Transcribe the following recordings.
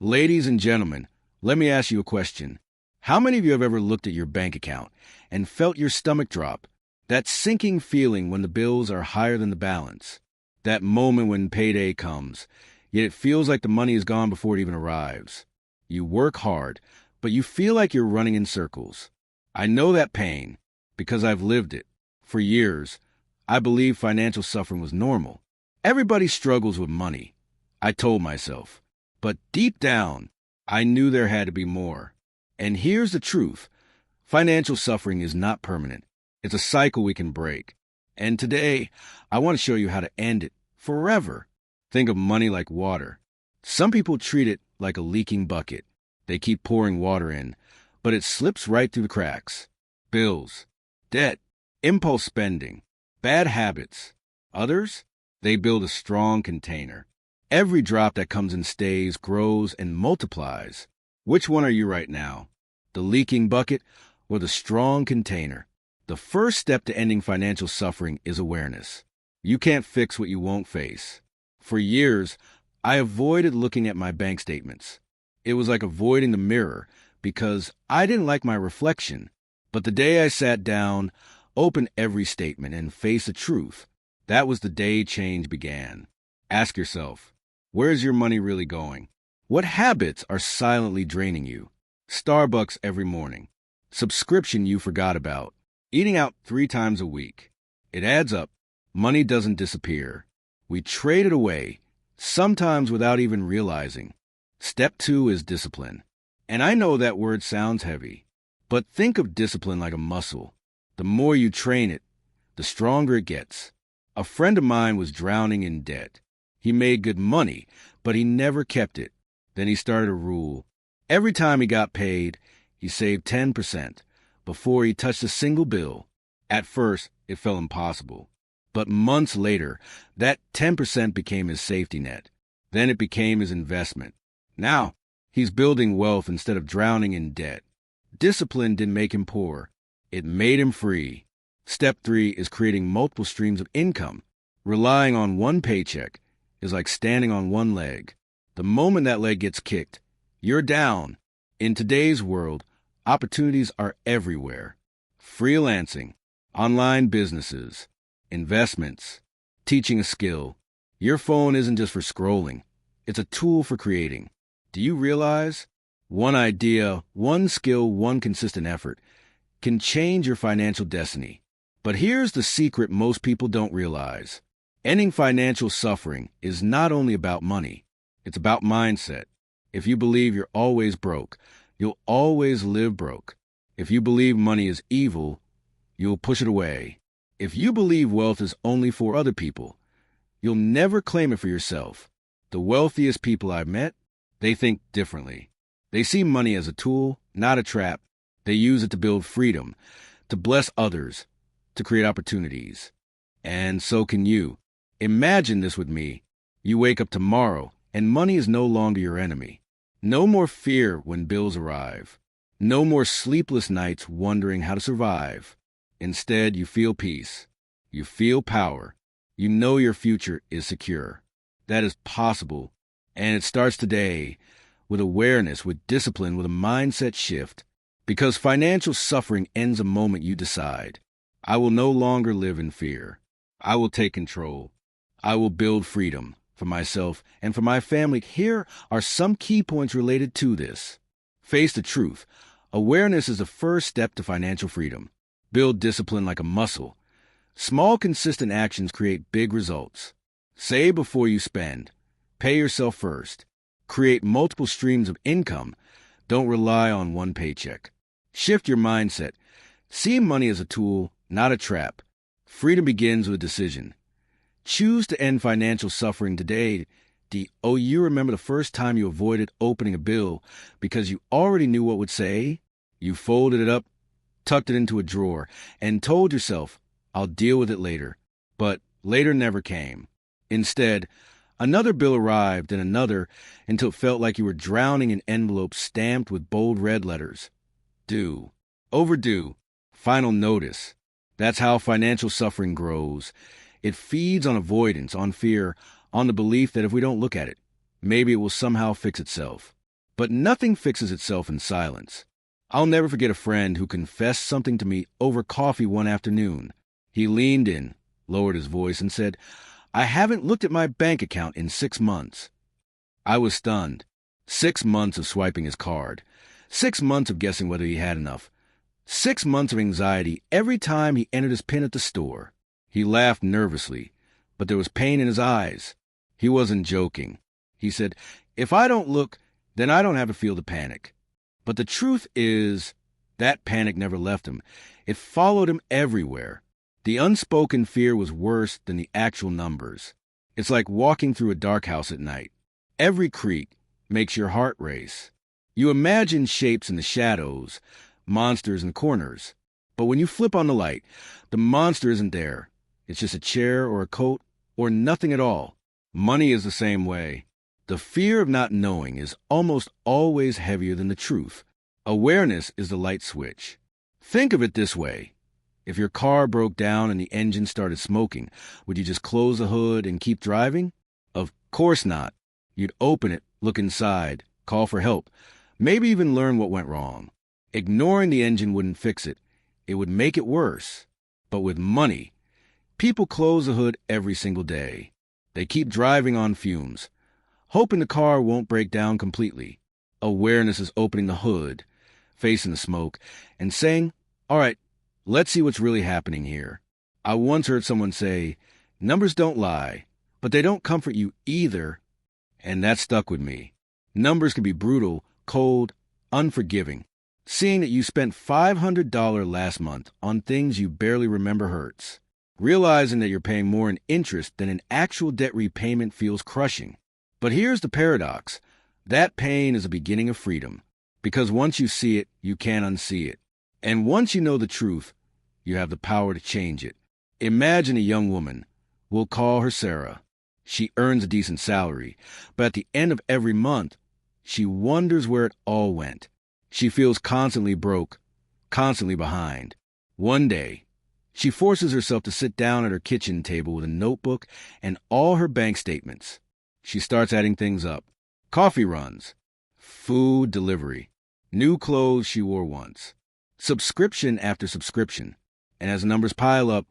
Ladies and gentlemen, let me ask you a question. How many of you have ever looked at your bank account and felt your stomach drop? That sinking feeling when the bills are higher than the balance. That moment when payday comes, yet it feels like the money is gone before it even arrives. You work hard, but you feel like you're running in circles. I know that pain because I've lived it. For years, I believed financial suffering was normal. Everybody struggles with money, I told myself. But deep down, I knew there had to be more. And here's the truth. Financial suffering is not permanent. It's a cycle we can break. And today, I want to show you how to end it forever. Think of money like water. Some people treat it like a leaking bucket. They keep pouring water in, but it slips right through the cracks. Bills, debt, impulse spending, bad habits. Others, they build a strong container. Every drop that comes in stays, grows, and multiplies. Which one are you right now? The leaking bucket or the strong container? The first step to ending financial suffering is awareness. You can't fix what you won't face. For years, I avoided looking at my bank statements. It was like avoiding the mirror because I didn't like my reflection. But the day I sat down, opened every statement, and faced the truth, that was the day change began. Ask yourself, where's your money really going? What habits are silently draining you? Starbucks every morning. Subscription you forgot about. Eating out 3 times a week. It adds up. Money doesn't disappear. We trade it away, sometimes without even realizing. Step 2 is discipline. And I know that word sounds heavy, but think of discipline like a muscle. The more you train it, the stronger it gets. A friend of mine was drowning in debt. He made good money, but he never kept it. Then he started a rule. Every time he got paid, he saved 10%. Before he touched a single bill. At first, it felt impossible. But months later, that 10% became his safety net. Then it became his investment. Now, he's building wealth instead of drowning in debt. Discipline didn't make him poor. It made him free. Step 3 is creating multiple streams of income. Relying on one paycheck is like standing on one leg. The moment that leg gets kicked, you're down. In today's world, opportunities are everywhere. Freelancing, online businesses, investments, teaching a skill. Your phone isn't just for scrolling. It's a tool for creating. Do you realize? One idea, one skill, one consistent effort can change your financial destiny. But here's the secret most people don't realize. Ending financial suffering is not only about money. It's about mindset. If you believe you're always broke, you'll always live broke. If you believe money is evil, you'll push it away. If you believe wealth is only for other people, you'll never claim it for yourself. The wealthiest people I've met, they think differently. They see money as a tool, not a trap. They use it to build freedom, to bless others, to create opportunities. And so can you. Imagine this with me. You wake up tomorrow, and money is no longer your enemy. No more fear when bills arrive. No more sleepless nights wondering how to survive. Instead, you feel peace. You feel power. You know your future is secure. That is possible, and it starts today with awareness, with discipline, with a mindset shift. Because financial suffering ends the moment you decide, I will no longer live in fear. I will take control. I will build freedom for myself and for my family. Here are some key points related to this. Face the truth. Awareness is the first step to financial freedom. Build discipline like a muscle. Small, consistent actions create big results. Save before you spend. Pay yourself first. Create multiple streams of income. Don't rely on one paycheck. Shift your mindset. See money as a tool, not a trap. Freedom begins with a decision. Choose to end financial suffering today. Do you remember the first time you avoided opening a bill because you already knew what it would say? You folded it up, tucked it into a drawer, and told yourself, I'll deal with it later. But later never came. Instead, another bill arrived and another until it felt like you were drowning in envelopes stamped with bold red letters. Due. Overdue. Final notice. That's how financial suffering grows. It feeds on avoidance, on fear, on the belief that if we don't look at it, maybe it will somehow fix itself. But nothing fixes itself in silence. I'll never forget a friend who confessed something to me over coffee one afternoon. He leaned in, lowered his voice, and said, "I haven't looked at my bank account in 6 months." I was stunned. 6 months of swiping his card. 6 months of guessing whether he had enough. 6 months of anxiety every time he entered his PIN at the store. He laughed nervously, but there was pain in his eyes. He wasn't joking. He said, "If I don't look, then I don't have to feel the panic." But the truth is, that panic never left him. It followed him everywhere. The unspoken fear was worse than the actual numbers. It's like walking through a dark house at night. Every creak makes your heart race. You imagine shapes in the shadows, monsters in corners. But when you flip on the light, the monster isn't there. It's just a chair or a coat or nothing at all. Money is the same way. The fear of not knowing is almost always heavier than the truth. Awareness is the light switch. Think of it this way. If your car broke down and the engine started smoking, would you just close the hood and keep driving? Of course not. You'd open it, look inside, call for help, maybe even learn what went wrong. Ignoring the engine wouldn't fix it. It would make it worse. But with money, people close the hood every single day. They keep driving on fumes, hoping the car won't break down completely. Awareness is opening the hood, facing the smoke, and saying, "All right, let's see what's really happening here." I once heard someone say, "Numbers don't lie, but they don't comfort you either." And that stuck with me. Numbers can be brutal, cold, unforgiving. Seeing that you spent $500 last month on things you barely remember hurts. Realizing that you're paying more in interest than in actual debt repayment feels crushing. But here's the paradox. That pain is the beginning of freedom. Because once you see it, you can't unsee it. And once you know the truth, you have the power to change it. Imagine a young woman. We'll call her Sarah. She earns a decent salary, but at the end of every month, she wonders where it all went. She feels constantly broke, constantly behind. One day, she forces herself to sit down at her kitchen table with a notebook and all her bank statements. She starts adding things up. Coffee runs, food delivery, new clothes she wore once, subscription after subscription. And as the numbers pile up,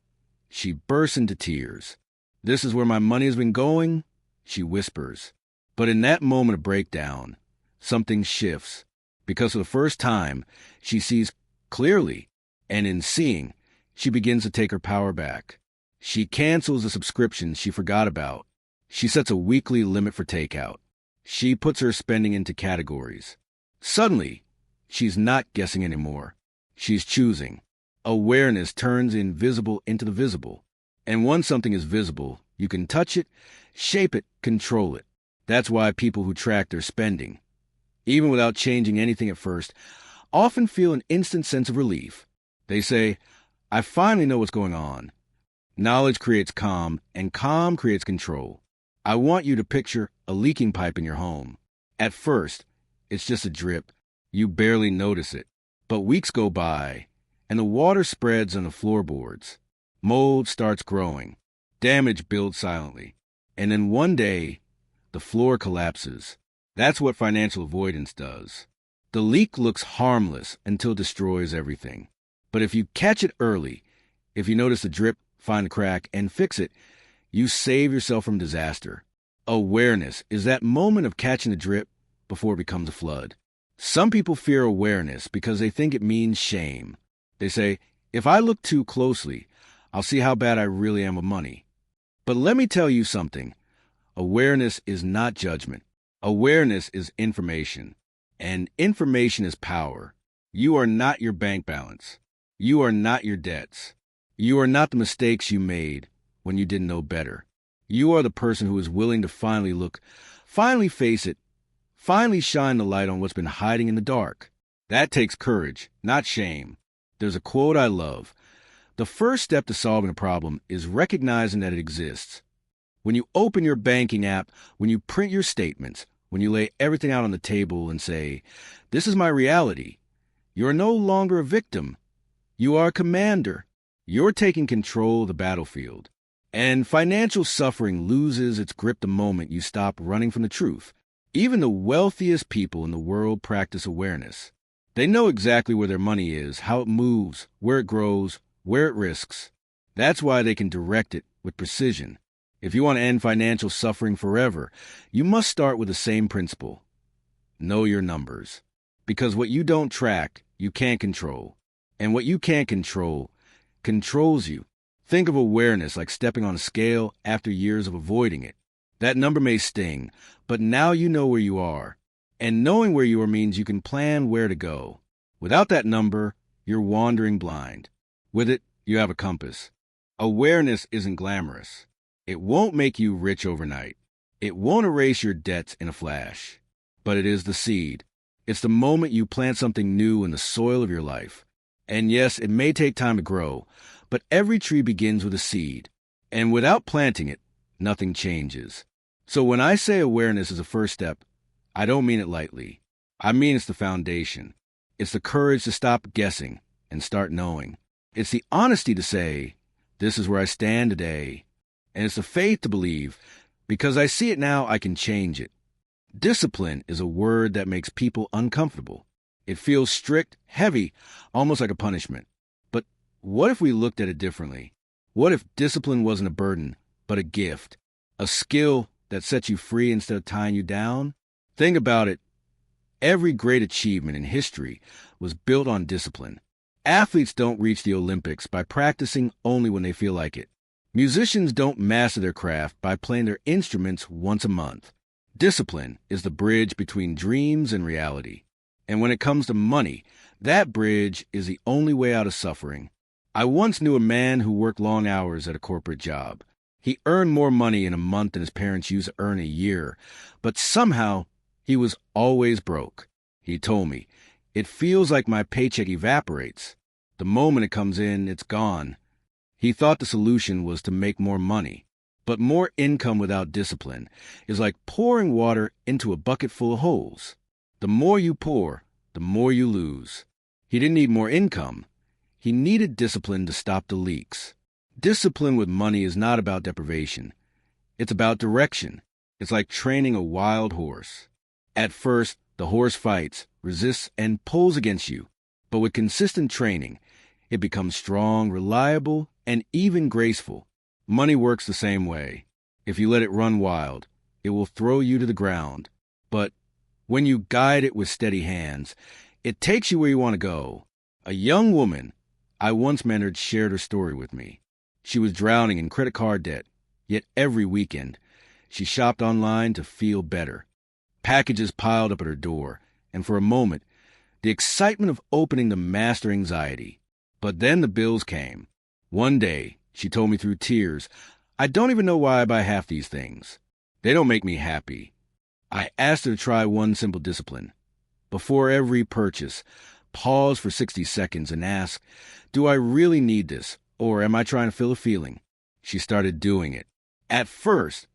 she bursts into tears. "This is where my money has been going," she whispers. But in that moment of breakdown, something shifts. Because for the first time, she sees clearly, and in seeing, she begins to take her power back. She cancels the subscriptions she forgot about. She sets a weekly limit for takeout. She puts her spending into categories. Suddenly, she's not guessing anymore. She's choosing. Awareness turns the invisible into the visible. And once something is visible, you can touch it, shape it, control it. That's why people who track their spending, even without changing anything at first, often feel an instant sense of relief. They say, "I finally know what's going on." Knowledge creates calm, and calm creates control. I want you to picture a leaking pipe in your home. At first, it's just a drip. You barely notice it. But weeks go by, and the water spreads on the floorboards. Mold starts growing. Damage builds silently. And then one day, the floor collapses. That's what financial avoidance does. The leak looks harmless until it destroys everything. But if you catch it early, if you notice the drip, find the crack, and fix it, you save yourself from disaster. Awareness is that moment of catching the drip before it becomes a flood. Some people fear awareness because they think it means shame. They say, "If I look too closely, I'll see how bad I really am with money." But let me tell you something. Awareness is not judgment. Awareness is information. And information is power. You are not your bank balance. You are not your debts. You are not the mistakes you made when you didn't know better. You are the person who is willing to finally look, finally face it, finally shine the light on what's been hiding in the dark. That takes courage, not shame. There's a quote I love. The first step to solving a problem is recognizing that it exists. When you open your banking app, when you print your statements, when you lay everything out on the table and say, "This is my reality," you're no longer a victim. You are a commander. You're taking control of the battlefield. And financial suffering loses its grip the moment you stop running from the truth Even the wealthiest people in the world practice awareness. They know exactly where their money is, how it moves, where it grows, where it risks. That's why they can direct it with precision. If you want to end financial suffering forever, you must start with the same principle. Know your numbers. Because what you don't track, you can't control. And what you can't control controls you. Think of awareness like stepping on a scale after years of avoiding it. That number may sting, but now you know where you are. And knowing where you are means you can plan where to go. Without that number, you're wandering blind. With it, you have a compass. Awareness isn't glamorous. It won't make you rich overnight. It won't erase your debts in a flash. But it is the seed. It's the moment you plant something new in the soil of your life. And yes, it may take time to grow, but every tree begins with a seed. And without planting it, nothing changes. So when I say awareness is a first step, I don't mean it lightly. I mean it's the foundation. It's the courage to stop guessing and start knowing. It's the honesty to say, this is where I stand today. And it's the faith to believe, because I see it now, I can change it. Discipline is a word that makes people uncomfortable. It feels strict, heavy, almost like a punishment. But what if we looked at it differently? What if discipline wasn't a burden, but a gift? A skill that sets you free instead of tying you down? Think about it. Every great achievement in history was built on discipline. Athletes don't reach the Olympics by practicing only when they feel like it. Musicians don't master their craft by playing their instruments once a month. Discipline is the bridge between dreams and reality. And when it comes to money, that bridge is the only way out of suffering. I once knew a man who worked long hours at a corporate job. He earned more money in a month than his parents used to earn a year, but somehow he was always broke. He told me, "It feels like my paycheck evaporates. The moment it comes in, it's gone." He thought the solution was to make more money. But more income without discipline is like pouring water into a bucket full of holes. The more you pour, the more you lose. He didn't need more income. He needed discipline to stop the leaks. Discipline with money is not about deprivation. It's about direction. It's like training a wild horse. At first, the horse fights, resists, and pulls against you. But with consistent training, it becomes strong, reliable, and even graceful. Money works the same way. If you let it run wild, it will throw you to the ground. But when you guide it with steady hands, it takes you where you want to go. A young woman I once mentored shared her story with me. She was drowning in credit card debt, yet every weekend, she shopped online to feel better. Packages piled up at her door, and for a moment, the excitement of opening them mastered anxiety. But then the bills came. One day, she told me through tears, "I don't even know why I buy half these things. They don't make me happy." I asked her to try one simple discipline. Before every purchase, pause for 60 seconds and ask, "Do I really need this, or am I trying to feel a feeling?" She started doing it. At first,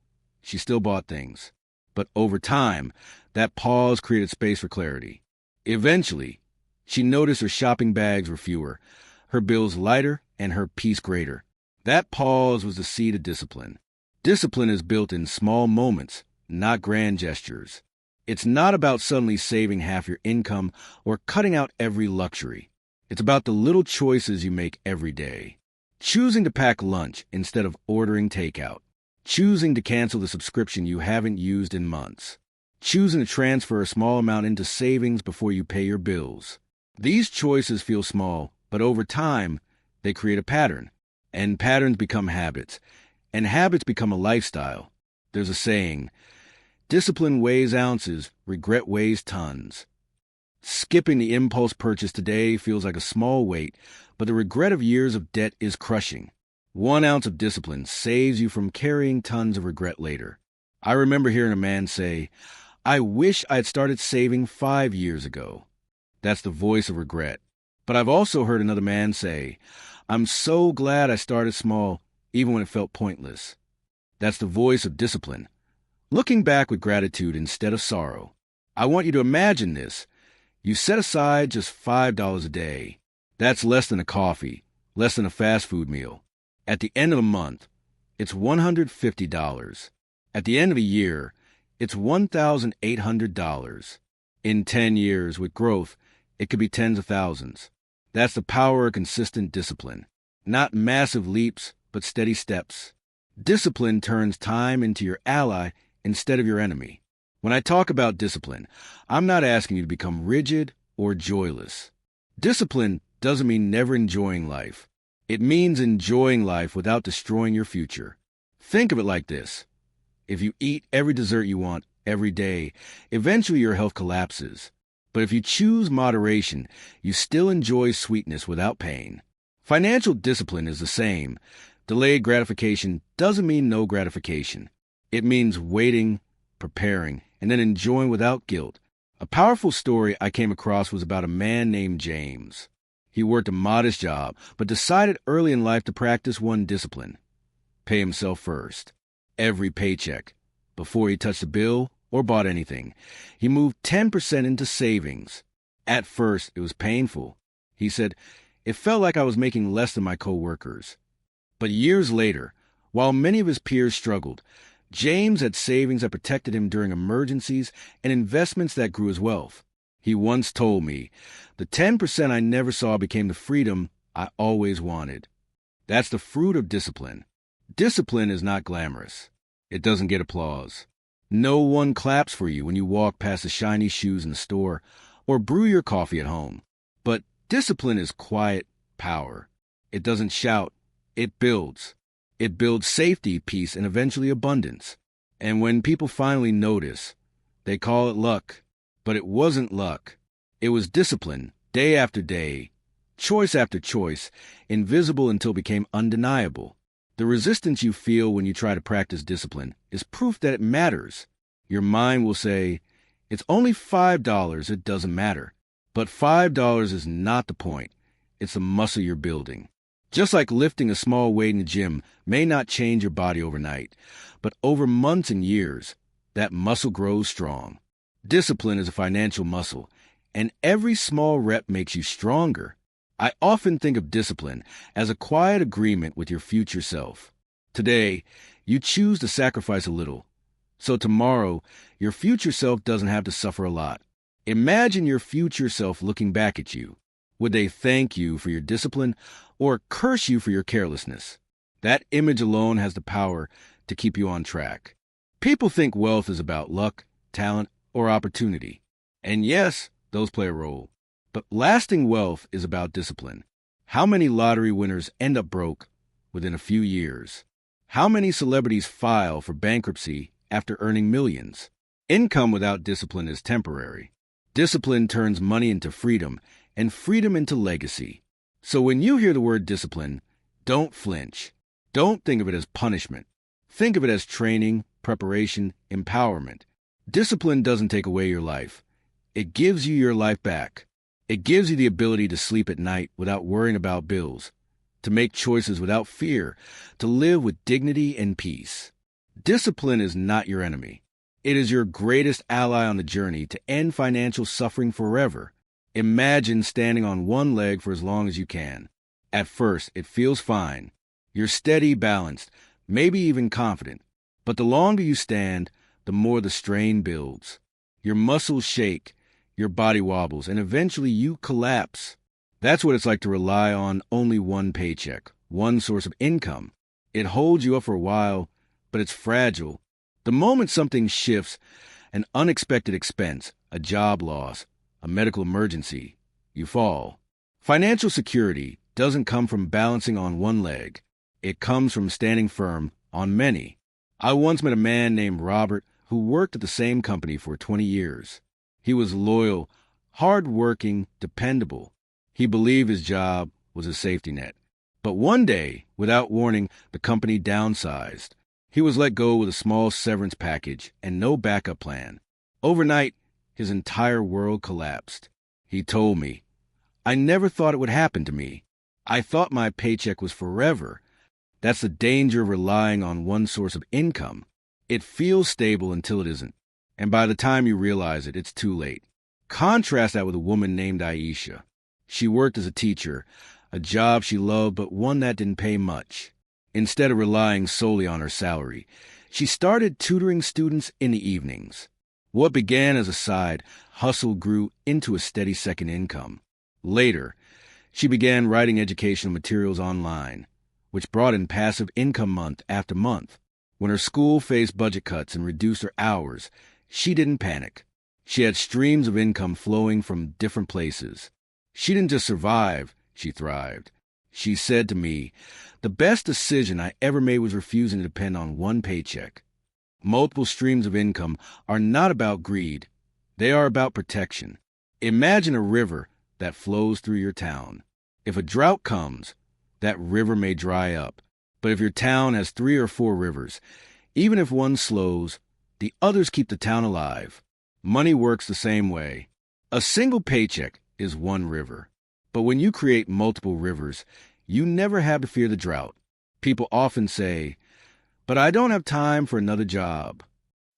she still bought things. But over time, that pause created space for clarity. Eventually, she noticed her shopping bags were fewer, her bills lighter, and her peace greater. That pause was the seed of discipline. Discipline is built in small moments, not grand gestures. It's not about suddenly saving half your income or cutting out every luxury. It's about the little choices you make every day. Choosing to pack lunch instead of ordering takeout. Choosing to cancel the subscription you haven't used in months. Choosing to transfer a small amount into savings before you pay your bills. These choices feel small, but over time, they create a pattern. And patterns become habits. And habits become a lifestyle. There's a saying, discipline weighs ounces, regret weighs tons. Skipping the impulse purchase today feels like a small weight, but the regret of years of debt is crushing. 1 ounce of discipline saves you from carrying tons of regret later. I remember hearing a man say, "I wish I'd started saving 5 years ago." That's the voice of regret. But I've also heard another man say, "I'm so glad I started small, even when it felt pointless." That's the voice of discipline. Looking back with gratitude instead of sorrow. I want you to imagine this. You set aside just $5 a day. That's less than a coffee, less than a fast food meal. At the end of the month, it's $150. At the end of a year, It's $1,800. In 10 years, with growth, it could be tens of thousands. That's the power of consistent discipline. Not massive leaps, but steady steps. Discipline turns time into your ally instead of your enemy. When I talk about discipline, I'm not asking you to become rigid or joyless. Discipline doesn't mean never enjoying life. It means enjoying life without destroying your future. Think of it like this. If you eat every dessert you want every day, eventually your health collapses. But if you choose moderation, you still enjoy sweetness without pain. Financial discipline is the same. Delayed gratification doesn't mean no gratification. It means waiting, preparing, and then enjoying without guilt. A powerful story I came across was about a man named James. He worked a modest job, but decided early in life to practice one discipline. Pay himself first. Every paycheck. Before he touched a bill or bought anything, he moved 10% into savings. At first, it was painful. He said, "It felt like I was making less than my co-workers." But years later, while many of his peers struggled, James had savings that protected him during emergencies and investments that grew his wealth. He once told me, "The 10% I never saw became the freedom I always wanted." That's the fruit of discipline. Discipline is not glamorous. It doesn't get applause. No one claps for you when you walk past the shiny shoes in the store or brew your coffee at home. But discipline is quiet power. It doesn't shout. It builds. It builds safety, peace, and eventually abundance. And when people finally notice, they call it luck. But it wasn't luck. It was discipline, day after day, choice after choice, invisible until it became undeniable. The resistance you feel when you try to practice discipline is proof that it matters. Your mind will say, "It's only $5, it doesn't matter." But $5 is not the point. It's the muscle you're building. Just like lifting a small weight in the gym may not change your body overnight, but over months and years, that muscle grows strong. Discipline is a financial muscle, and every small rep makes you stronger. I often think of discipline as a quiet agreement with your future self. Today, you choose to sacrifice a little, so tomorrow, your future self doesn't have to suffer a lot. Imagine your future self looking back at you. Would they thank you for your discipline or curse you for your carelessness? That image alone has the power to keep you on track. People think wealth is about luck, talent, or opportunity. And yes, those play a role. But lasting wealth is about discipline. How many lottery winners end up broke within a few years? How many celebrities file for bankruptcy after earning millions? Income without discipline is temporary. Discipline turns money into freedom, and freedom into legacy. So when you hear the word discipline, don't flinch. Don't think of it as punishment. Think of it as training, preparation, empowerment. Discipline doesn't take away your life. It gives you your life back. It gives you the ability to sleep at night without worrying about bills, to make choices without fear, to live with dignity and peace. Discipline is not your enemy. It is your greatest ally on the journey to end financial suffering forever. Imagine standing on one leg for as long as you can. At first, it feels fine. You're steady, balanced, maybe even confident. But the longer you stand, the more the strain builds. Your muscles shake, your body wobbles, and eventually you collapse. That's what it's like to rely on only one paycheck, one source of income. It holds you up for a while, but it's fragile. The moment something shifts, an unexpected expense, a job loss, a medical emergency, you fall. Financial security doesn't come from balancing on one leg. It comes from standing firm on many. I once met a man named Robert who worked at the same company for 20 years. He was loyal, hard-working, dependable. He believed his job was a safety net. But one day, without warning, the company downsized. He was let go with a small severance package and no backup plan. Overnight, his entire world collapsed. He told me, "I never thought it would happen to me. I thought my paycheck was forever." That's the danger of relying on one source of income. It feels stable until it isn't. And by the time you realize it, it's too late. Contrast that with a woman named Aisha. She worked as a teacher, a job she loved, but one that didn't pay much. Instead of relying solely on her salary, She started tutoring students in the evenings. What began as a side hustle grew into a steady second income. Later, she began writing educational materials online, which brought in passive income month after month. When her school faced budget cuts and reduced her hours, she didn't panic. She had streams of income flowing from different places. She didn't just survive, she thrived. She said to me, "The best decision I ever made was refusing to depend on one paycheck." Multiple streams of income are not about greed. They are about protection. Imagine a river that flows through your town. If a drought comes, that river may dry up. But if your town has 3 or 4 rivers, even if one slows, the others keep the town alive. Money works the same way. A single paycheck is one river. But when you create multiple rivers, you never have to fear the drought. People often say, "But I don't have time for another job."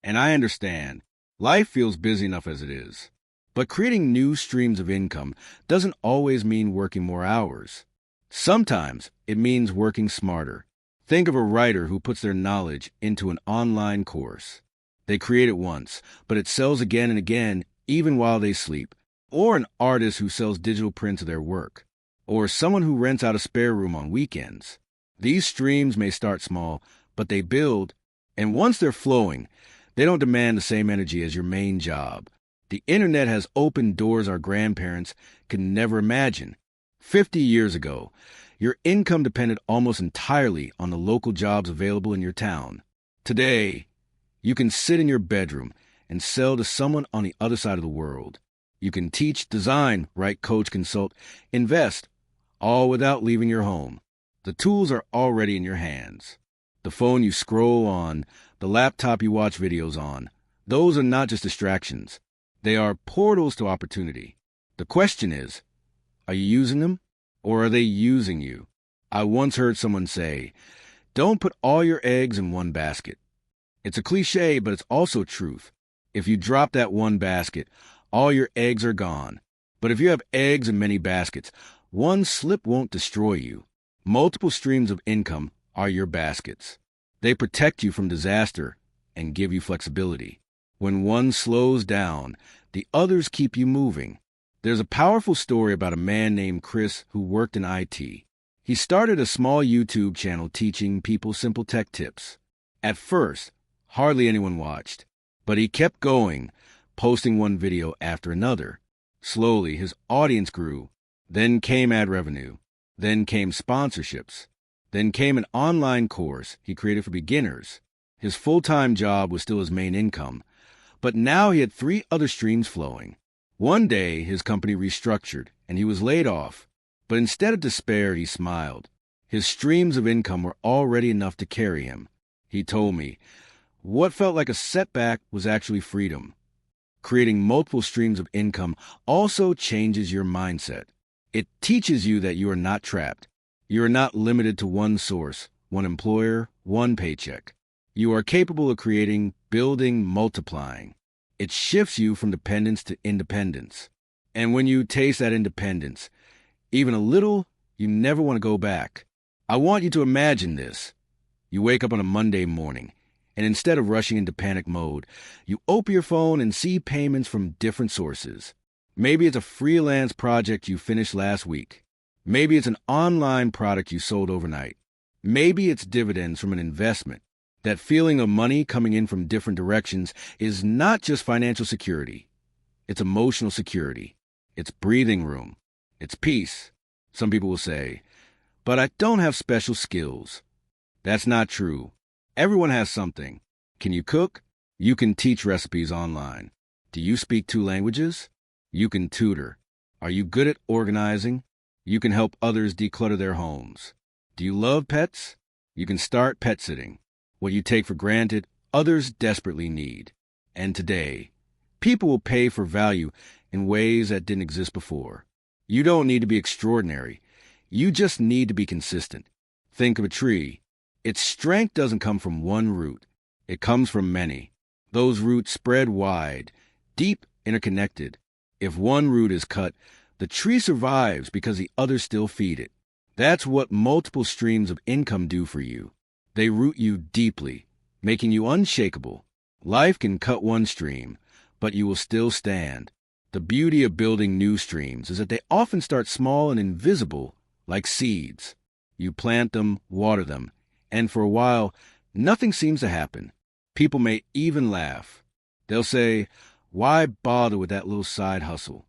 And I understand. Life feels busy enough as it is. But creating new streams of income doesn't always mean working more hours. Sometimes it means working smarter. Think of a writer who puts their knowledge into an online course. They create it once, but it sells again and again, even while they sleep. Or an artist who sells digital prints of their work. Or someone who rents out a spare room on weekends. These streams may start small, but they build, and once they're flowing, they don't demand the same energy as your main job. The internet has opened doors our grandparents could never imagine. 50 years ago, your income depended almost entirely on the local jobs available in your town. Today, you can sit in your bedroom and sell to someone on the other side of the world. You can teach, design, write, coach, consult, invest, all without leaving your home. The tools are already in your hands. The phone you scroll on, the laptop you watch videos on, those are not just distractions. They are portals to opportunity. The question is, are you using them, or are they using you? I once heard someone say, "Don't put all your eggs in one basket." It's a cliche, but it's also truth. If you drop that one basket, all your eggs are gone. But if you have eggs in many baskets, one slip won't destroy you. Multiple streams of income are your baskets. They protect you from disaster and give you flexibility. When one slows down, the others keep you moving. There's a powerful story about a man named Chris who worked in IT. He started a small YouTube channel teaching people simple tech tips. At first, hardly anyone watched, but he kept going, posting one video after another. Slowly, his audience grew. Then came ad revenue. Then came sponsorships. Then came an online course he created for beginners. His full-time job was still his main income, but now he had 3 other streams flowing. One day, his company restructured, and he was laid off. But instead of despair, he smiled. His streams of income were already enough to carry him. He told me, what felt like a setback was actually freedom. Creating multiple streams of income also changes your mindset. It teaches you that you are not trapped. You are not limited to one source, one employer, one paycheck. You are capable of creating, building, multiplying. It shifts you from dependence to independence. And when you taste that independence, even a little, you never want to go back. I want you to imagine this. You wake up on a Monday morning, and instead of rushing into panic mode, you open your phone and see payments from different sources. Maybe it's a freelance project you finished last week. Maybe it's an online product you sold overnight. Maybe it's dividends from an investment. That feeling of money coming in from different directions is not just financial security. It's emotional security. It's breathing room. It's peace. Some people will say, "But I don't have special skills." That's not true. Everyone has something. Can you cook? You can teach recipes online. Do you speak 2 languages? You can tutor. Are you good at organizing? You can help others declutter their homes. Do you love pets? You can start pet sitting. What you take for granted, others desperately need. And today, people will pay for value in ways that didn't exist before. You don't need to be extraordinary. You just need to be consistent. Think of a tree. Its strength doesn't come from one root. It comes from many. Those roots spread wide, deep, interconnected. If one root is cut, the tree survives because the others still feed it. That's what multiple streams of income do for you. They root you deeply. making you unshakable. Life can cut one stream, but you will still stand. The beauty of building new streams is that they often start small and invisible, like seeds. You plant them, water them, and for a while, nothing seems to happen. People may even laugh. They'll say, "Why bother with that little side hustle?"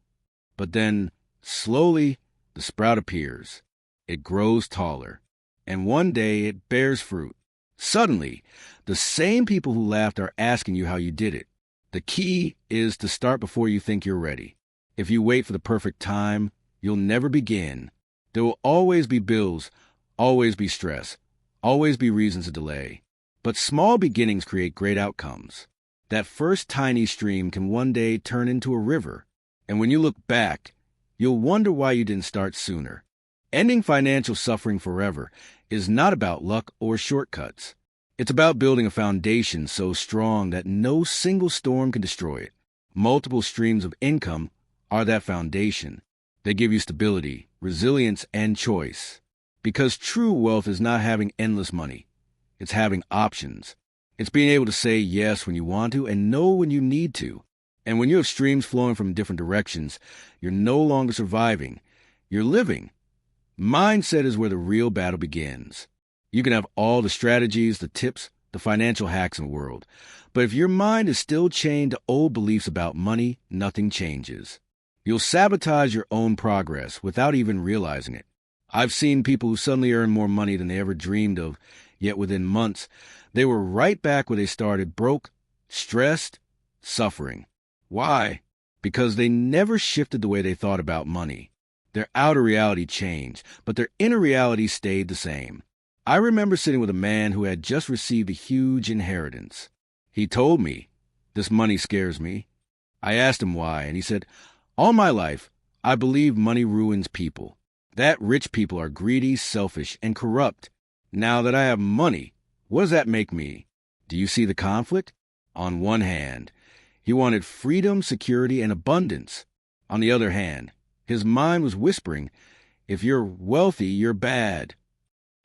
But then, slowly, the sprout appears. It grows taller, and one day it bears fruit. Suddenly, the same people who laughed are asking you how you did it. The key is to start before you think you're ready. If you wait for the perfect time, you'll never begin. There will always be bills, always be stress, always be reasons to delay. But small beginnings create great outcomes. That first tiny stream can one day turn into a river. And when you look back, you'll wonder why you didn't start sooner. Ending financial suffering forever is not about luck or shortcuts. It's about building a foundation so strong that no single storm can destroy it. Multiple streams of income are that foundation. They give you stability, resilience, and choice. Because true wealth is not having endless money. It's having options. It's being able to say yes when you want to and no when you need to. And when you have streams flowing from different directions, you're no longer surviving. You're living. Mindset is where the real battle begins. You can have all the strategies, the tips, the financial hacks in the world. But if your mind is still chained to old beliefs about money, nothing changes. You'll sabotage your own progress without even realizing it. I've seen people who suddenly earn more money than they ever dreamed of, yet within months, they were right back where they started, broke, stressed, suffering. Why? Because they never shifted the way they thought about money. Their outer reality changed, but their inner reality stayed the same. I remember sitting with a man who had just received a huge inheritance. He told me, "This money scares me." I asked him why, and he said, "All my life, I believe money ruins people. That rich people are greedy, selfish, and corrupt. Now that I have money, what does that make me?" Do you see the conflict? On one hand, he wanted freedom, security, and abundance. On the other hand, his mind was whispering, "If you're wealthy, you're bad."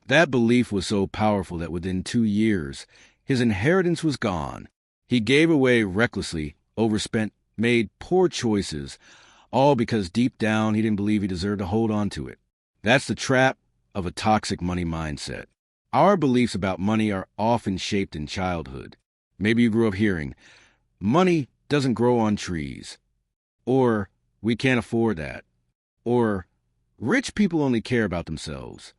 That belief was so powerful that within 2 years, his inheritance was gone. He gave away recklessly, overspent, made poor choices, all because deep down he didn't believe he deserved to hold on to it. That's the trap of a toxic money mindset. Our beliefs about money are often shaped in childhood. Maybe you grew up hearing, "Money doesn't grow on trees," or "We can't afford that," or "Rich people only care about themselves."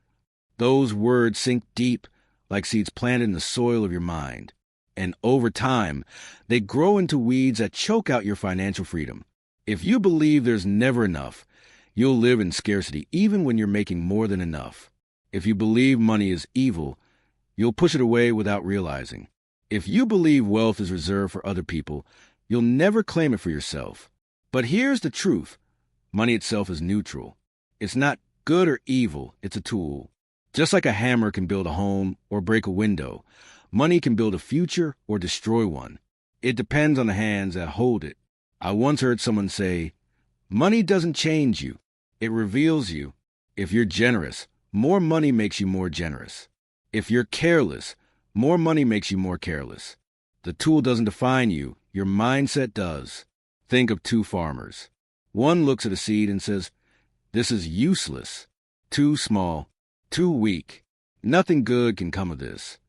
Those words sink deep like seeds planted in the soil of your mind. And over time, they grow into weeds that choke out your financial freedom. If you believe there's never enough, you'll live in scarcity even when you're making more than enough. If you believe money is evil, you'll push it away without realizing. If you believe wealth is reserved for other people, you'll never claim it for yourself. But here's the truth. Money itself is neutral. It's not good or evil, it's a tool. Just like a hammer can build a home or break a window, money can build a future or destroy one. It depends on the hands that hold it. I once heard someone say, "Money doesn't change you, it reveals you." If you're generous, more money makes you more generous. If you're careless, more money makes you more careless. The tool doesn't define you, your mindset does. Think of 2 farmers. One looks at a seed and says, "This is useless, too small, too weak. Nothing good can come of this."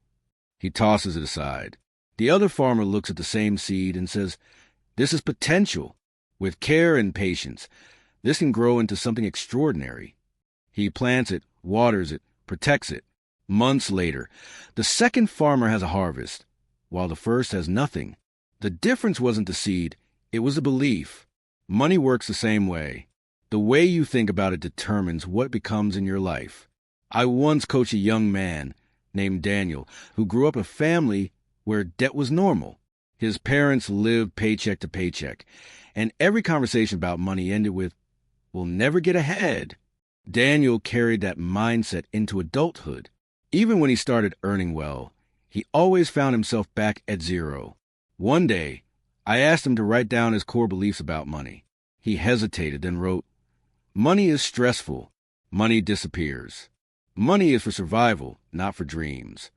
He tosses it aside. The other farmer looks at the same seed and says, "This is potential. With care and patience, this can grow into something extraordinary." He plants it, waters it, protects it. Months later, the second farmer has a harvest, while the first has nothing. The difference wasn't the seed, it was the belief. Money works the same way. The way you think about it determines what it becomes in your life. I once coached a young man named Daniel who grew up in a family where debt was normal. His parents lived paycheck to paycheck, and every conversation about money ended with, "We'll never get ahead." Daniel carried that mindset into adulthood. Even when he started earning well, he always found himself back at zero. One day, I asked him to write down his core beliefs about money. He hesitated, then wrote, "Money is stressful. Money disappears. Money is for survival, not for dreams.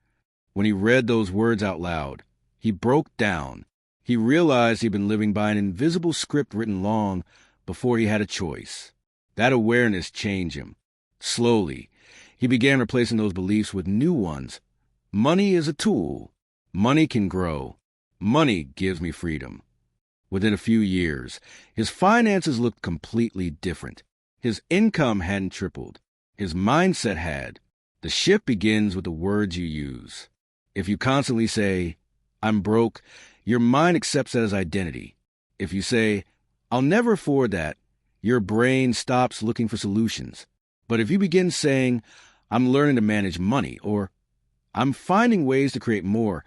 When he read those words out loud, he broke down. He realized he'd been living by an invisible script written long before he had a choice. That awareness changed him. Slowly, he began replacing those beliefs with new ones. Money is a tool. Money can grow. Money gives me freedom. Within a few years, his finances looked completely different. His income hadn't tripled. His mindset had. The shift begins with the words you use. If you constantly say, "I'm broke," your mind accepts that as identity. If you say, "I'll never afford that," your brain stops looking for solutions. But if you begin saying, "I'm learning to manage money," or "I'm finding ways to create more,"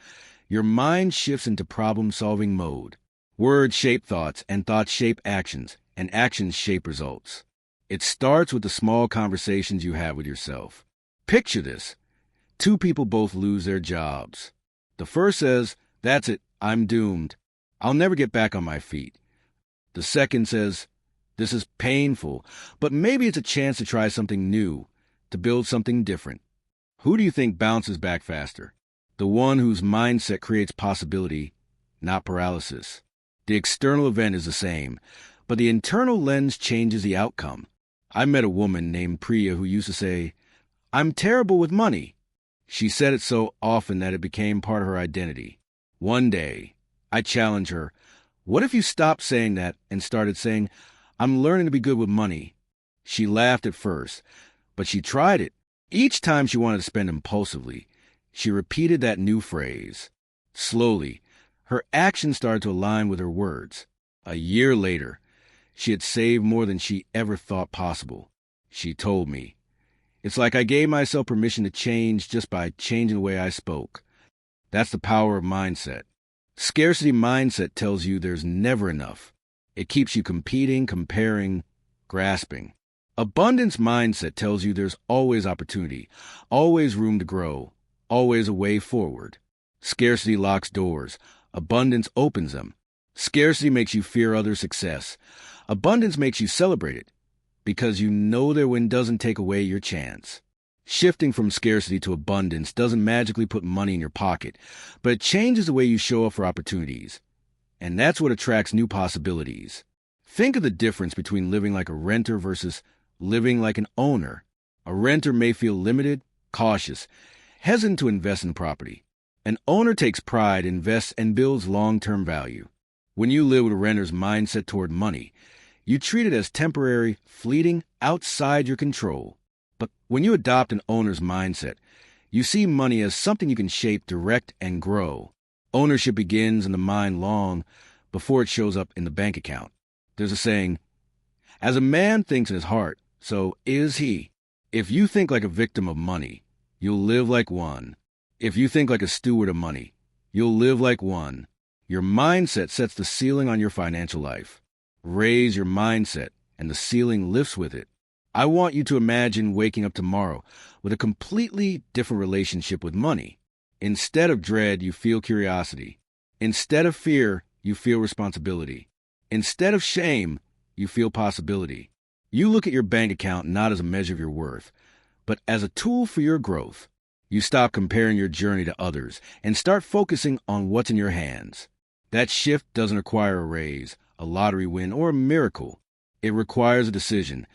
your mind shifts into problem-solving mode. Words shape thoughts, and thoughts shape actions, and actions shape results. It starts with the small conversations you have with yourself. Picture this. Two people both lose their jobs. The first says, "That's it, I'm doomed. I'll never get back on my feet." The second says, "This is painful, but maybe it's a chance to try something new, to build something different." Who do you think bounces back faster? The one whose mindset creates possibility, not paralysis. The external event is the same, but the internal lens changes the outcome. I met a woman named Priya who used to say, "I'm terrible with money." She said it so often that it became part of her identity. One day, I challenged her, "What if you stopped saying that and started saying, 'I'm learning to be good with money'?" She laughed at first, but she tried it. Each time she wanted to spend impulsively, she repeated that new phrase. Slowly, her actions started to align with her words. A year later, she had saved more than she ever thought possible. She told me, "It's like I gave myself permission to change just by changing the way I spoke." That's the power of mindset. Scarcity mindset tells you there's never enough. It keeps you competing, comparing, grasping. Abundance mindset tells you there's always opportunity, always room to grow, always a way forward. Scarcity locks doors. Abundance opens them. Scarcity makes you fear others' success. Abundance makes you celebrate it, because you know their win doesn't take away your chance. Shifting from scarcity to abundance doesn't magically put money in your pocket, but it changes the way you show up for opportunities. And that's what attracts new possibilities. Think of the difference between living like a renter versus living like an owner. A renter may feel limited, cautious, hesitant to invest in property. An owner takes pride, invests, and builds long-term value. When you live with a renter's mindset toward money, you treat it as temporary, fleeting, outside your control. But when you adopt an owner's mindset, you see money as something you can shape, direct, and grow. Ownership begins in the mind long before it shows up in the bank account. There's a saying, "As a man thinks in his heart, so is he." If you think like a victim of money, you'll live like one. If you think like a steward of money, you'll live like one. Your mindset sets the ceiling on your financial life. Raise your mindset, and the ceiling lifts with it. I want you to imagine waking up tomorrow with a completely different relationship with money. Instead of dread, you feel curiosity. Instead of fear, you feel responsibility. Instead of shame, you feel possibility. You look at your bank account not as a measure of your worth, but as a tool for your growth. You stop comparing your journey to others and start focusing on what's in your hands. That shift doesn't require a raise, a lottery win, or a miracle. It requires a decision,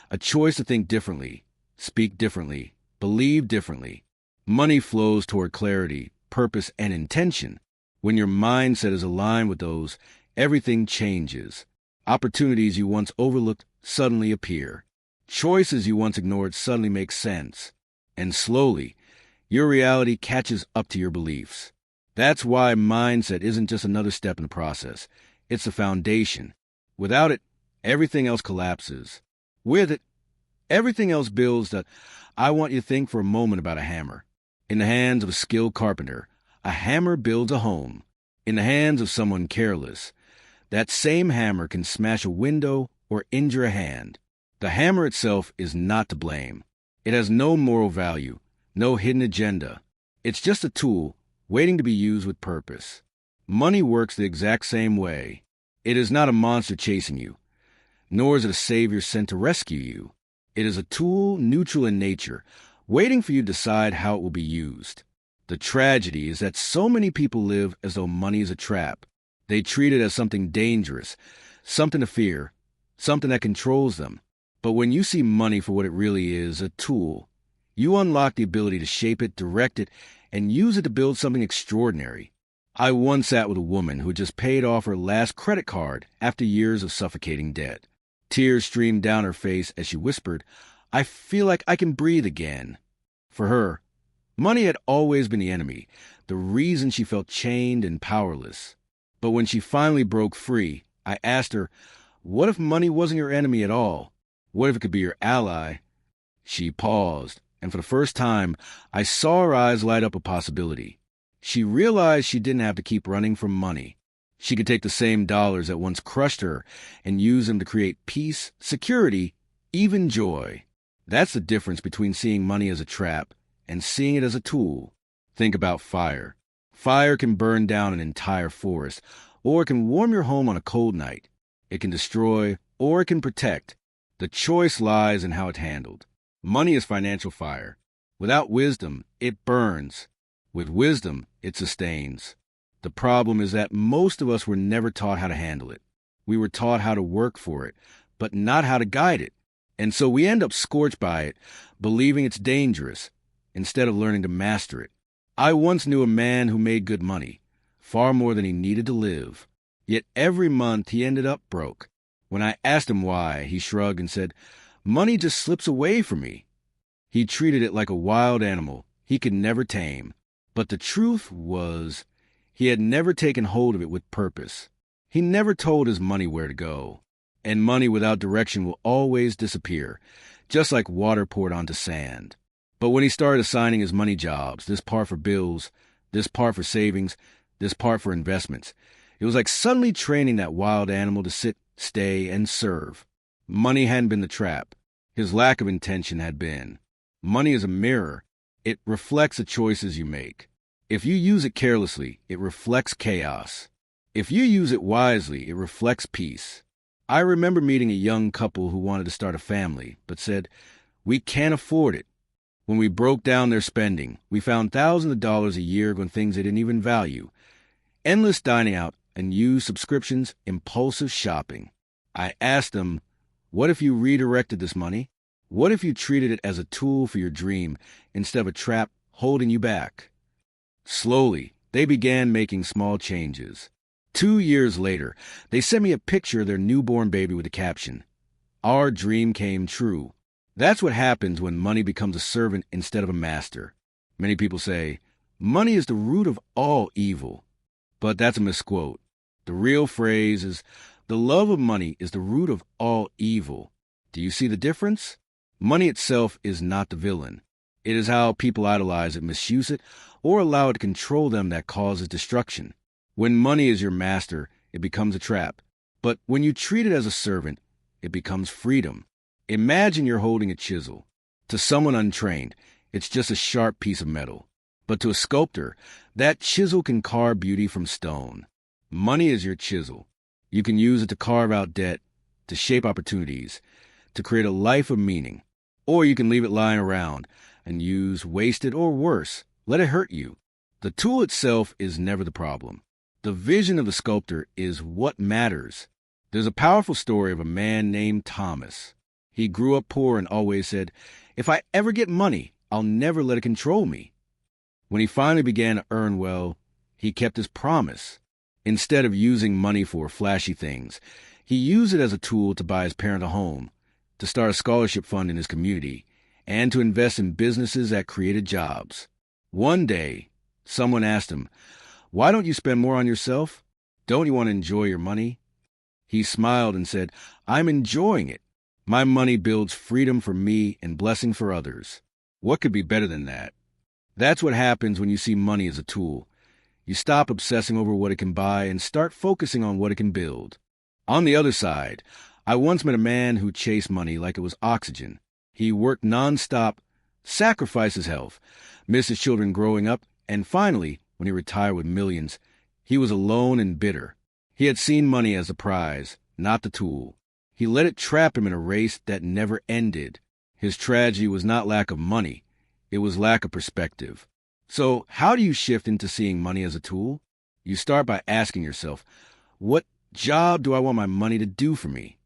a choice to think differently, speak differently, believe differently. Money flows toward clarity, purpose, and intention. When your mindset is aligned with those, everything changes. Opportunities you once overlooked suddenly appear. Choices you once ignored suddenly make sense. And slowly, your reality catches up to your beliefs. That's why mindset isn't just another step in the process. It's the foundation. Without it, everything else collapses. With it, everything else builds. I want you to think for a moment about a hammer. In the hands of a skilled carpenter, a hammer builds a home. In the hands of someone careless, that same hammer can smash a window or injure a hand. The hammer itself is not to blame. It has no moral value, no hidden agenda. It's just a tool waiting to be used with purpose. Money works the exact same way. It is not a monster chasing you, nor is it a savior sent to rescue you. It is a tool neutral in nature, waiting for you to decide how it will be used. The tragedy is that so many people live as though money is a trap. They treat it as something dangerous, something to fear, something that controls them. But when you see money for what it really is, a tool, you unlock the ability to shape it, direct it, and use it to build something extraordinary. I once sat with a woman who had just paid off her last credit card after years of suffocating debt. Tears streamed down her face as she whispered, "I feel like I can breathe again." For her, money had always been the enemy, the reason she felt chained and powerless. But when she finally broke free, I asked her, what if money wasn't your enemy at all? What if it could be your ally? She paused, and for the first time, I saw her eyes light up a possibility. She realized she didn't have to keep running from money. She could take the same dollars that once crushed her and use them to create peace, security, even joy. That's the difference between seeing money as a trap and seeing it as a tool. Think about fire. Fire can burn down an entire forest, or it can warm your home on a cold night. It can destroy, or it can protect. The choice lies in how it's handled. Money is financial fire. Without wisdom, it burns. With wisdom, it sustains. The problem is that most of us were never taught how to handle it. We were taught how to work for it, but not how to guide it. And so we end up scorched by it, believing it's dangerous, instead of learning to master it. I once knew a man who made good money, far more than he needed to live. Yet every month he ended up broke. When I asked him why, he shrugged and said, "Money just slips away from me." He treated it like a wild animal he could never tame. But the truth was, he had never taken hold of it with purpose. He never told his money where to go. And money without direction will always disappear, just like water poured onto sand. But when he started assigning his money jobs, this part for bills, this part for savings, this part for investments, it was like suddenly training that wild animal to sit, stay, and serve. Money hadn't been the trap. His lack of intention had been. Money is a mirror. It reflects the choices you make. If you use it carelessly, it reflects chaos. If you use it wisely, it reflects peace. I remember meeting a young couple who wanted to start a family, but said, "We can't afford it." When we broke down their spending, we found thousands of dollars a year on things they didn't even value. Endless dining out, unused subscriptions, impulsive shopping. I asked them, what if you redirected this money? What if you treated it as a tool for your dream instead of a trap holding you back? Slowly, they began making small changes. 2 years later, they sent me a picture of their newborn baby with the caption, "Our dream came true." That's what happens when money becomes a servant instead of a master. Many people say, money is the root of all evil. But that's a misquote. The real phrase is, the love of money is the root of all evil. Do you see the difference? Money itself is not the villain. It is how people idolize it, misuse it, or allow it to control them that causes destruction. When money is your master, it becomes a trap. But when you treat it as a servant, it becomes freedom. Imagine you're holding a chisel. To someone untrained, it's just a sharp piece of metal. But to a sculptor, that chisel can carve beauty from stone. Money is your chisel. You can use it to carve out debt, to shape opportunities, to create a life of meaning. Or you can leave it lying around and use, waste it, or worse, let it hurt you. The tool itself is never the problem. The vision of the sculptor is what matters. There's a powerful story of a man named Thomas. He grew up poor and always said, "If I ever get money, I'll never let it control me." When he finally began to earn well, he kept his promise. Instead of using money for flashy things, he used it as a tool to buy his parents a home, to start a scholarship fund in his community, and to invest in businesses that created jobs. One day, someone asked him, "Why don't you spend more on yourself? Don't you want to enjoy your money?" He smiled and said, "I'm enjoying it. My money builds freedom for me and blessing for others." What could be better than that? That's what happens when you see money as a tool. You stop obsessing over what it can buy and start focusing on what it can build. On the other side, I once met a man who chased money like it was oxygen. He worked nonstop, sacrificed his health, missed his children growing up, and finally, when he retired with millions, he was alone and bitter. He had seen money as the prize, not the tool. He let it trap him in a race that never ended. His tragedy was not lack of money. It was lack of perspective. So, how do you shift into seeing money as a tool? You start by asking yourself, what job do I want my money to do for me?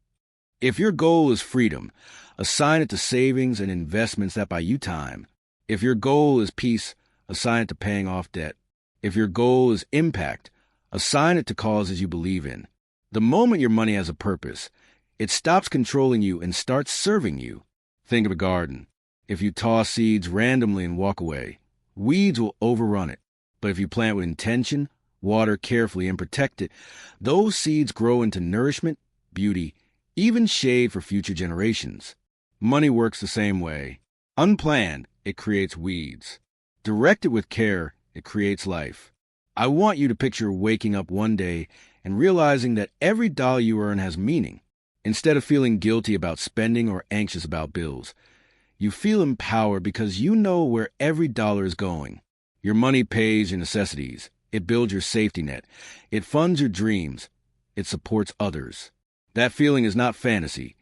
If your goal is freedom, assign it to savings and investments that buy you time. If your goal is peace, assign it to paying off debt. If your goal is impact, assign it to causes you believe in. The moment your money has a purpose, it stops controlling you and starts serving you. Think of a garden. If you toss seeds randomly and walk away, weeds will overrun it. But if you plant with intention, water carefully, and protect it, those seeds grow into nourishment, beauty, even shade for future generations. Money works the same way. Unplanned, it creates weeds. Directed with care, it creates life. I want you to picture waking up one day and realizing that every dollar you earn has meaning. Instead of feeling guilty about spending or anxious about bills, you feel empowered because you know where every dollar is going. Your money pays your necessities. It builds your safety net. It funds your dreams. It supports others. That feeling is not fantasy.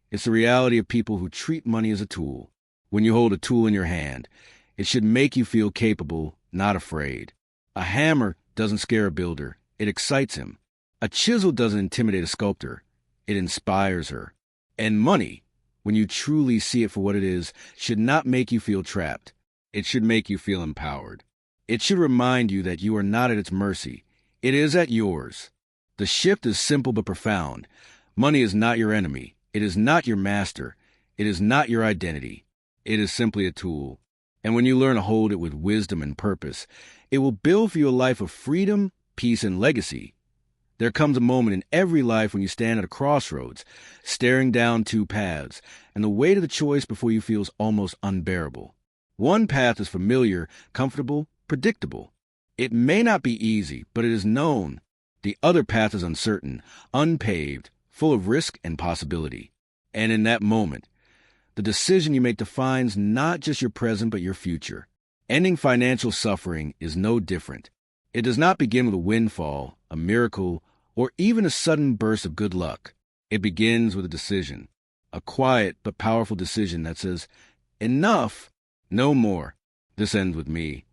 It's the reality of people who treat money as a tool. When you hold a tool in your hand, it should make you feel capable, not afraid. A hammer doesn't scare a builder. It excites him. A chisel doesn't intimidate a sculptor. It inspires her. And money, when you truly see it for what it is, should not make you feel trapped. It should make you feel empowered. It should remind you that you are not at its mercy. It is at yours. The shift is simple but profound. Money is not your enemy. It is not your master. It is not your identity. It is simply a tool. And when you learn to hold it with wisdom and purpose, it will build for you a life of freedom, peace, and legacy. There comes a moment in every life when you stand at a crossroads, staring down two paths, and the weight of the choice before you feels almost unbearable. One path is familiar, comfortable, predictable. It may not be easy, but it is known. The other path is uncertain, unpaved, full of risk and possibility. And in that moment, the decision you make defines not just your present but your future. Ending financial suffering is no different. It does not begin with a windfall, a miracle, or even a sudden burst of good luck. It begins with a decision, a quiet but powerful decision that says, enough, no more. This ends with me.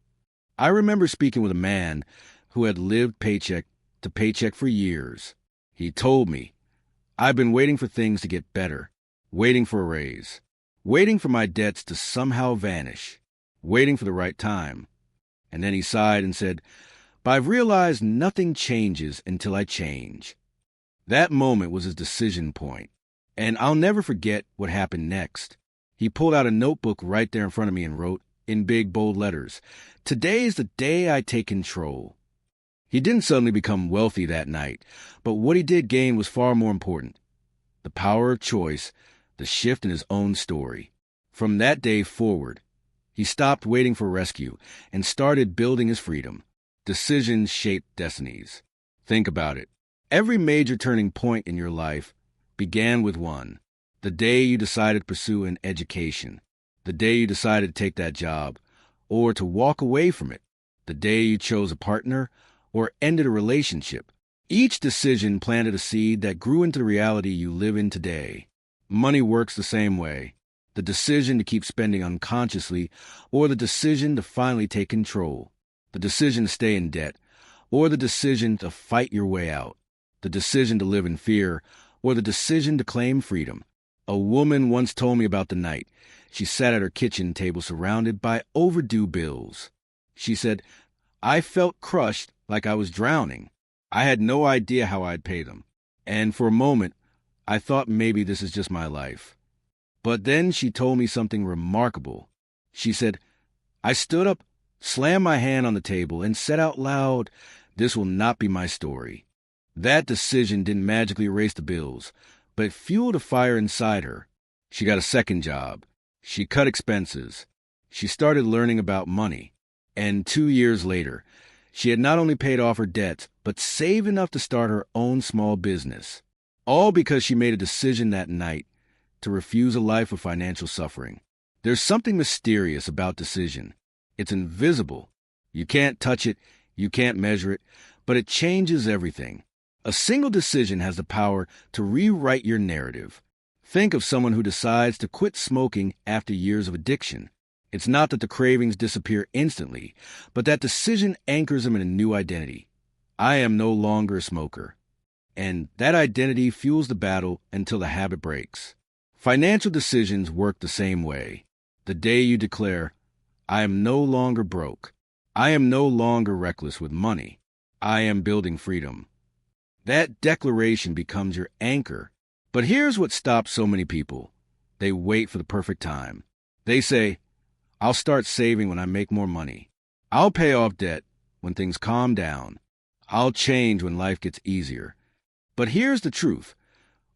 I remember speaking with a man who had lived paycheck to paycheck for years. He told me, I've been waiting for things to get better, waiting for a raise, waiting for my debts to somehow vanish, waiting for the right time. And then he sighed and said, but I've realized nothing changes until I change. That moment was his decision point, and I'll never forget what happened next. He pulled out a notebook right there in front of me and wrote, in big, bold letters, today is the day I take control. He didn't suddenly become wealthy that night, but what he did gain was far more important. The power of choice, the shift in his own story. From that day forward, he stopped waiting for rescue and started building his freedom. Decisions shape destinies. Think about it. Every major turning point in your life began with one. The day you decided to pursue an education. The day you decided to take that job, or to walk away from it. The day you chose a partner, or ended a relationship. Each decision planted a seed that grew into the reality you live in today. Money works the same way. The decision to keep spending unconsciously, or the decision to finally take control. The decision to stay in debt, or the decision to fight your way out. The decision to live in fear, or the decision to claim freedom. A woman once told me about the night she sat at her kitchen table surrounded by overdue bills. She said, I felt crushed like I was drowning. I had no idea how I'd pay them. And for a moment, I thought maybe this is just my life. But then she told me something remarkable. She said, I stood up, slammed my hand on the table, and said out loud, this will not be my story. That decision didn't magically erase the bills, but it fueled a fire inside her. She got a second job. She cut expenses. She started learning about money. And 2 years later, she had not only paid off her debts, but saved enough to start her own small business. All because she made a decision that night to refuse a life of financial suffering. There's something mysterious about decision. It's invisible. You can't touch it, you can't measure it, but it changes everything. A single decision has the power to rewrite your narrative. Think of someone who decides to quit smoking after years of addiction. It's not that the cravings disappear instantly, but that decision anchors them in a new identity. I am no longer a smoker. And that identity fuels the battle until the habit breaks. Financial decisions work the same way. The day you declare, I am no longer broke. I am no longer reckless with money. I am building freedom. That declaration becomes your anchor. But here's what stops so many people. They wait for the perfect time. They say, I'll start saving when I make more money. I'll pay off debt when things calm down. I'll change when life gets easier. But here's the truth.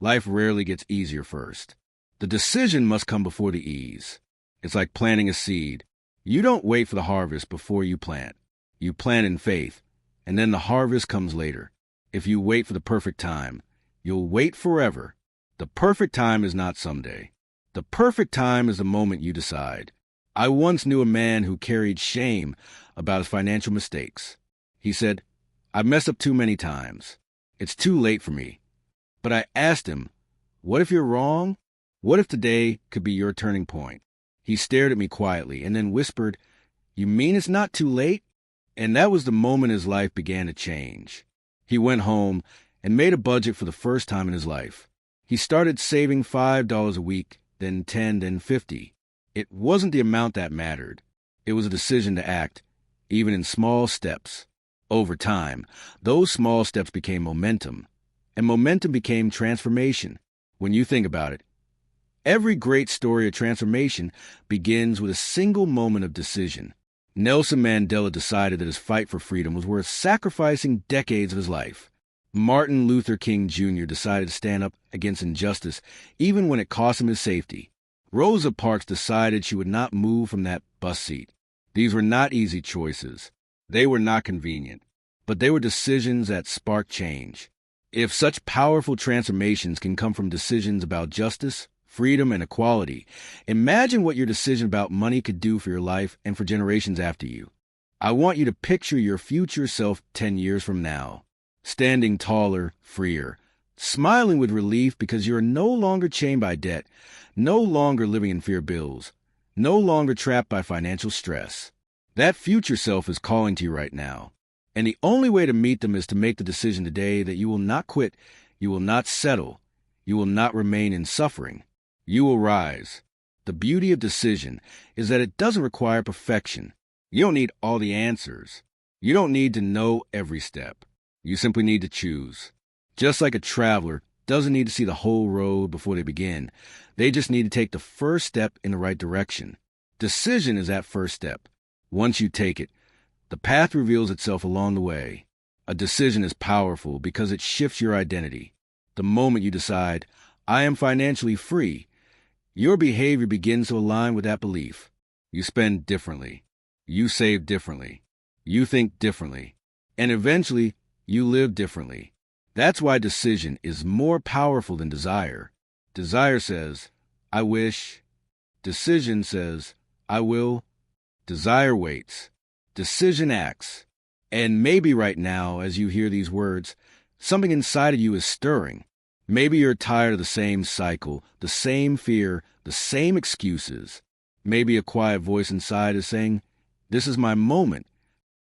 Life rarely gets easier first. The decision must come before the ease. It's like planting a seed. You don't wait for the harvest before you plant. You plant in faith, and then the harvest comes later. If you wait for the perfect time, you'll wait forever. The perfect time is not someday. The perfect time is the moment you decide. I once knew a man who carried shame about his financial mistakes. He said, I've messed up too many times. It's too late for me. But I asked him, what if you're wrong? What if today could be your turning point? He stared at me quietly and then whispered, you mean it's not too late? And that was the moment his life began to change. He went home and made a budget for the first time in his life. He started saving $5 a week, then 10, then 50. It wasn't the amount that mattered. It was a decision to act, even in small steps. Over time, those small steps became momentum, and momentum became transformation. When you think about it, every great story of transformation begins with a single moment of decision. Nelson Mandela decided that his fight for freedom was worth sacrificing decades of his life. Martin Luther King Jr. decided to stand up against injustice even when it cost him his safety. Rosa Parks decided she would not move from that bus seat. These were not easy choices. They were not convenient, but they were decisions that sparked change. If such powerful transformations can come from decisions about justice, freedom, and equality, imagine what your decision about money could do for your life and for generations after you. I want you to picture your future self 10 years from now, standing taller, freer, smiling with relief because you are no longer chained by debt, no longer living in fear of bills, no longer trapped by financial stress. That future self is calling to you right now. And the only way to meet them is to make the decision today that you will not quit, you will not settle, you will not remain in suffering. You will rise. The beauty of decision is that it doesn't require perfection. You don't need all the answers. You don't need to know every step. You simply need to choose. Just like a traveler doesn't need to see the whole road before they begin. They just need to take the first step in the right direction. Decision is that first step. Once you take it, the path reveals itself along the way. A decision is powerful because it shifts your identity. The moment you decide, I am financially free, your behavior begins to align with that belief. You spend differently. You save differently. You think differently. And eventually, you live differently. That's why decision is more powerful than desire. Desire says, I wish. Decision says, I will. Desire waits. Decision acts. And maybe right now, as you hear these words, something inside of you is stirring. Maybe you're tired of the same cycle, the same fear, the same excuses. Maybe a quiet voice inside is saying, this is my moment.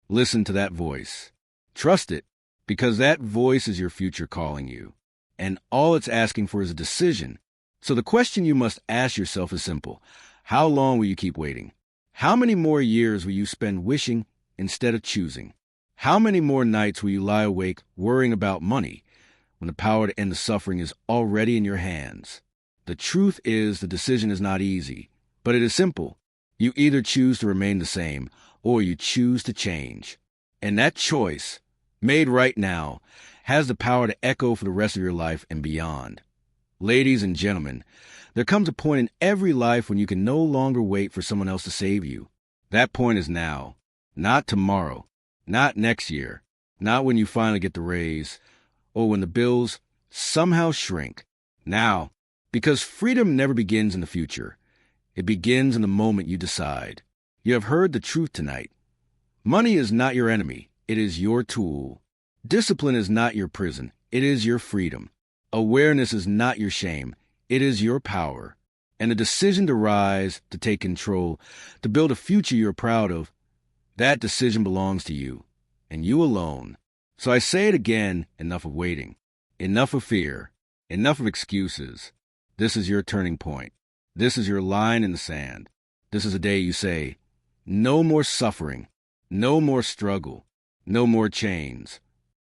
Listen to that voice. Trust it, because that voice is your future calling you. And all it's asking for is a decision. So the question you must ask yourself is simple. How long will you keep waiting? How many more years will you spend wishing instead of choosing? How many more nights will you lie awake worrying about money when the power to end the suffering is already in your hands? The truth is the decision is not easy, but it is simple. You either choose to remain the same or you choose to change. And that choice, made right now, has the power to echo for the rest of your life and beyond. Ladies and gentlemen, there comes a point in every life when you can no longer wait for someone else to save you. That point is now, not tomorrow, not next year, not when you finally get the raise, or when the bills somehow shrink. Now, because freedom never begins in the future. It begins in the moment you decide. You have heard the truth tonight. Money is not your enemy. It is your tool. Discipline is not your prison. It is your freedom. Awareness is not your shame. It is your power. And the decision to rise, to take control, to build a future you're proud of, that decision belongs to you, and you alone. So I say it again, enough of waiting, enough of fear, enough of excuses. This is your turning point. This is your line in the sand. This is a day you say, no more suffering, no more struggle, no more chains.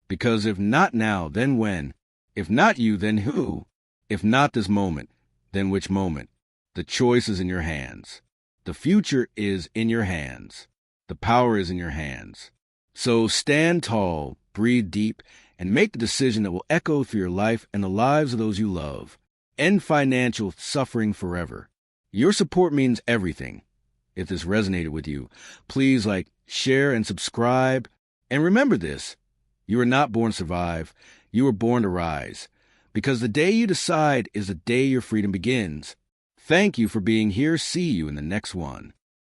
Because if not now, then when? If not you, then who? If not this moment, then which moment? The choice is in your hands. The future is in your hands. The power is in your hands. So stand tall, breathe deep, and make the decision that will echo through your life and the lives of those you love. End financial suffering forever. Your support means everything. If this resonated with you, please share, and subscribe. And remember this, you were not born to survive. You were born to rise. Because the day you decide is the day your freedom begins. Thank you for being here. See you in the next one.